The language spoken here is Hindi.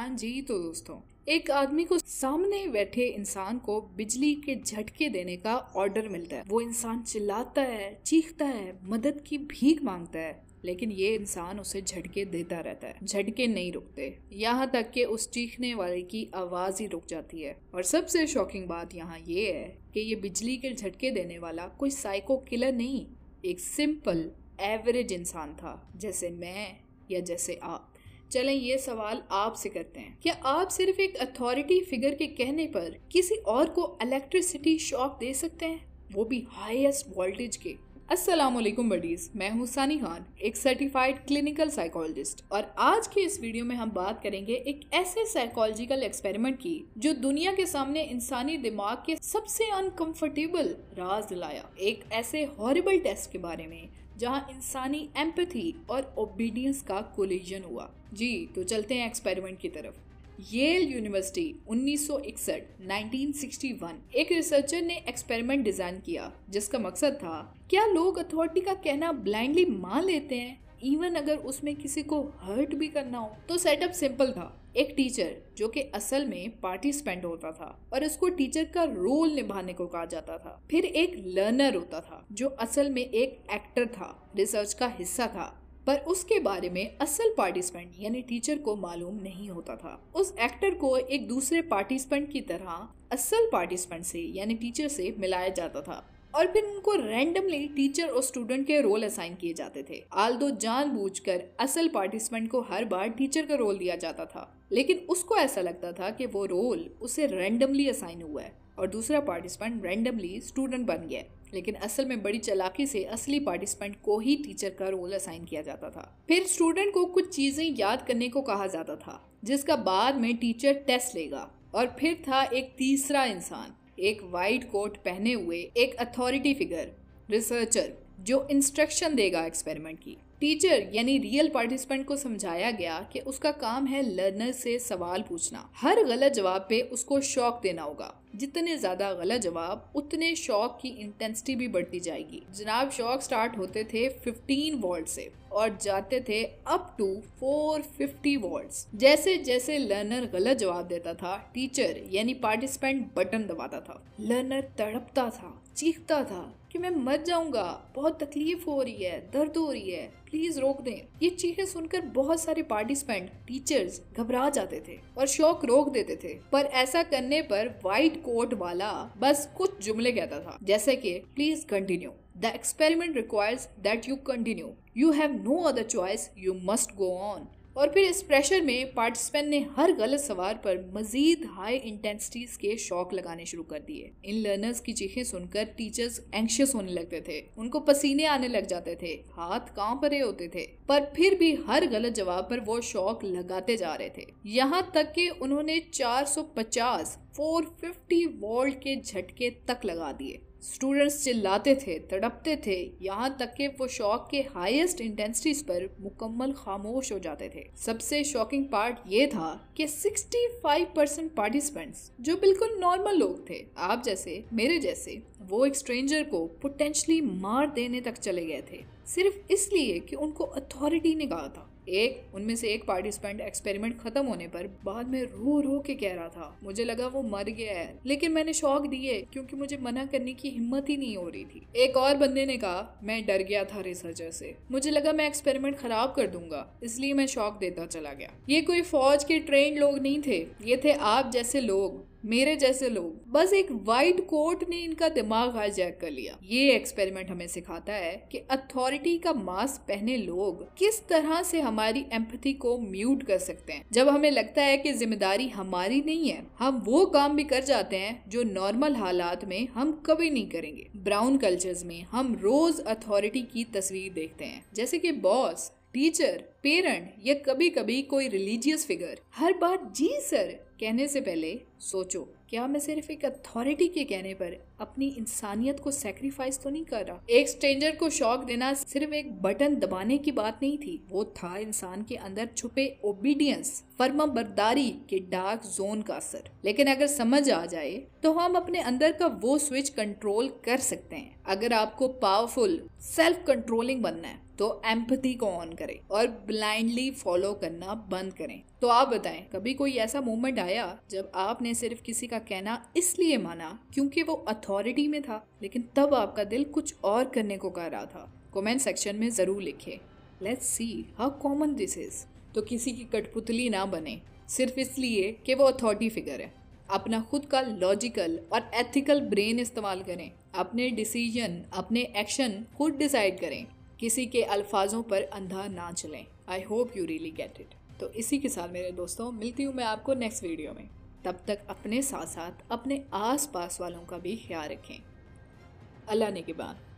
हाँ जी, तो दोस्तों, एक आदमी को सामने बैठे इंसान को बिजली के झटके देने का ऑर्डर मिलता है। वो इंसान चिल्लाता है, चीखता है, मदद की भीख मांगता है, लेकिन ये इंसान उसे झटके देता रहता है। झटके नहीं रुकते, यहाँ तक कि उस चीखने वाले की आवाज ही रुक जाती है। और सबसे शॉकिंग बात यहाँ ये है कि ये बिजली के झटके देने वाला कोई साइको किलर नहीं, एक सिंपल एवरेज इंसान था, जैसे मैं या जैसे आप। चलें ये सवाल आपसे करते हैं, क्या आप सिर्फ एक अथॉरिटी फिगर के कहने पर किसी और को इलेक्ट्रिसिटी शॉक दे सकते हैं, वो भी हाईएस्ट वोल्टेज के? अस्सलाम वालेकुम बडीज, मैं हूँ सानी खान, एक सर्टिफाइड क्लिनिकल साइकोलॉजिस्ट, और आज की इस वीडियो में हम बात करेंगे एक ऐसे साइकोलॉजिकल एक्सपेरिमेंट की जो दुनिया के सामने इंसानी दिमाग के सबसे अनकंफर्टेबल राज दिलाया। एक ऐसे हॉरिबल टेस्ट के बारे में जहां इंसानी एम्पैथी और ओबीडियंस का कोलिजन हुआ। जी तो चलते हैं एक्सपेरिमेंट की तरफ। येल यूनिवर्सिटी 1961 एक रिसर्चर ने एक्सपेरिमेंट डिजाइन किया जिसका मकसद था, क्या लोग अथॉरिटी का कहना ब्लाइंडली मान लेते हैं इवन अगर उसमें किसी को हर्ट भी करना हो? तो सेटअप सिंपल था। एक टीचर जो कि असल में पार्टिसिपेंट होता था और उसको टीचर का रोल निभाने को कहा जाता था। फिर एक लर्नर होता था जो असल में एक एक्टर था, रिसर्च का हिस्सा था, पर उसके बारे में असल पार्टिसिपेंट यानी टीचर को मालूम नहीं होता था। उस एक्टर को एक दूसरे पार्टिसिपेंट की तरह असल पार्टिसिपेंट से यानी टीचर से मिलाया जाता था और फिर उनको रैंडमली टीचर और स्टूडेंट के रोल असाइन किए जाते थे। आल्दो जानबूझकर असल पार्टिसिपेंट को हर बार टीचर का रोल दिया जाता था, लेकिन उसको ऐसा लगता था कि वो रोल उसे रैंडमली असाइन हुआ है और दूसरा पार्टिसिपेंट रैंडमली स्टूडेंट बन गया। लेकिन असल में बड़ी चालाकी से असली पार्टिसिपेंट को ही टीचर का रोल असाइन किया जाता था। फिर स्टूडेंट को कुछ चीजें याद करने को कहा जाता था जिसका बाद में टीचर टेस्ट लेगा। और फिर था एक तीसरा इंसान, एक वाइट कोट पहने हुए एक अथॉरिटी फिगर, रिसर्चर, जो इंस्ट्रक्शन देगा एक्सपेरिमेंट की। टीचर यानी रियल पार्टिसिपेंट को समझाया गया कि उसका काम है लर्नर से सवाल पूछना। हर गलत जवाब पे उसको शॉक देना होगा। जितने ज्यादा गलत जवाब उतने शॉक की इंटेंसिटी भी बढ़ती जाएगी। जनाब, शॉक स्टार्ट होते थे 15 वोल्ट से और जाते थे अप टू 450 वोल्ट्स। जैसे जैसे लर्नर गलत जवाब देता था, टीचर यानी पार्टिसिपेंट बटन दबाता था। लर्नर तड़पता था, चीखता था कि मैं मर जाऊंगा, बहुत तकलीफ हो रही है, दर्द हो रही है, प्लीज रोक दें। ये चीखें सुनकर बहुत सारे पार्टिसिपेंट, टीचर्स घबरा जाते थे और शॉक रोक देते थे। पर ऐसा करने पर व्हाइट कोट वाला बस कुछ जुमले कहता था, जैसे कि please continue, the experiment requires that you continue, you have no other choice, you must go on. और फिर इस प्रेशर में पार्टिसिपेंट ने हर गलत सवाल पर मजीद हाई इंटेंसिटीज के शॉक लगाने शुरू कर दिए। इन लर्नर्स की चीखें सुनकर टीचर्स एंग्शियस होने लगते थे, उनको पसीने आने लग जाते थे, हाथ कांप रहे होते थे, पर फिर भी हर गलत जवाब पर वो शॉक लगाते जा रहे थे। यहाँ तक कि उन्होंने 450 450 वोल्ट के झटके तक लगा दिए। स्टूडेंट्स चिल्लाते थे, तड़पते थे, यहाँ तक कि वो शॉक के हाईएस्ट इंटेंसिटीज पर मुकम्मल खामोश हो जाते थे। सबसे शॉकिंग पार्ट ये था कि 65% पार्टिसिपेंट्स जो बिल्कुल नॉर्मल लोग थे, आप जैसे, मेरे जैसे, वो एक स्ट्रेंजर को पोटेंशली मार देने तक चले गए थे, सिर्फ इसलिए कि उनको अथॉरिटी ने कहा था। उनमें से एक पार्टिसिपेंट एक्सपेरिमेंट खत्म होने पर बाद में रो रो के कह रहा था, मुझे लगा वो मर गया है, लेकिन मैंने शॉक दिए क्योंकि मुझे मना करने की हिम्मत ही नहीं हो रही थी। एक और बंदे ने कहा, मैं डर गया था रिसर्चर से, मुझे लगा मैं एक्सपेरिमेंट खराब कर दूंगा, इसलिए मैं शॉक देता चला गया। ये कोई फौज के ट्रेंड लोग नहीं थे, ये थे आप जैसे लोग, मेरे जैसे लोग। बस एक वाइट कोट ने इनका दिमाग हाईजैक कर लिया। ये एक्सपेरिमेंट हमें सिखाता है कि अथॉरिटी का मास्क पहने लोग किस तरह से हमारी एम्पैथी को म्यूट कर सकते हैं। जब हमें लगता है कि जिम्मेदारी हमारी नहीं है, हम वो काम भी कर जाते हैं जो नॉर्मल हालात में हम कभी नहीं करेंगे। ब्राउन कल्चर्स में हम रोज अथॉरिटी की तस्वीर देखते हैं, जैसे कि बॉस, टीचर, पेरेंट या कभी कभी कोई रिलीजियस फिगर। हर बार जी सर कहने से पहले सोचो, क्या मैं सिर्फ एक अथॉरिटी के कहने पर अपनी इंसानियत को सैक्रिफाइस तो नहीं कर रहा? एक स्ट्रेंजर को शॉक देना सिर्फ एक बटन दबाने की बात नहीं थी, वो था इंसान के अंदर छुपे ओबीडियंस, फर्माबरदारी के डार्क जोन का असर। लेकिन अगर समझ आ जाए तो हम अपने अंदर का वो स्विच कंट्रोल कर सकते हैं। अगर आपको पावरफुल, सेल्फ कंट्रोलिंग बनना है तो एम्पैथी को ऑन करें और ब्लाइंडली फॉलो करना बंद करें। तो आप बताएं, कभी कोई ऐसा मोमेंट आया जब आपने सिर्फ किसी का कहना इसलिए माना क्योंकि वो अथॉरिटी में था, लेकिन तब आपका दिल कुछ और करने को कह रहा था? कमेंट सेक्शन में जरूर लिखें। Let's see how common this is. तो किसी की कठपुतली ना बने सिर्फ इसलिए कि वो अथॉरिटी फिगर है। अपना खुद का लॉजिकल और एथिकल ब्रेन इस्तेमाल करें। अपने डिसीजन, अपने एक्शन खुद डिसाइड करें। किसी के अल्फाजों पर अंधा ना चलें। I hope you really get it. तो इसी के साथ मेरे दोस्तों, मिलती हूँ मैं आपको नेक्स्ट वीडियो में। तब तक अपने साथ साथ अपने आस पास वालों का भी ख्याल रखें। अल्लाह ने के बाद।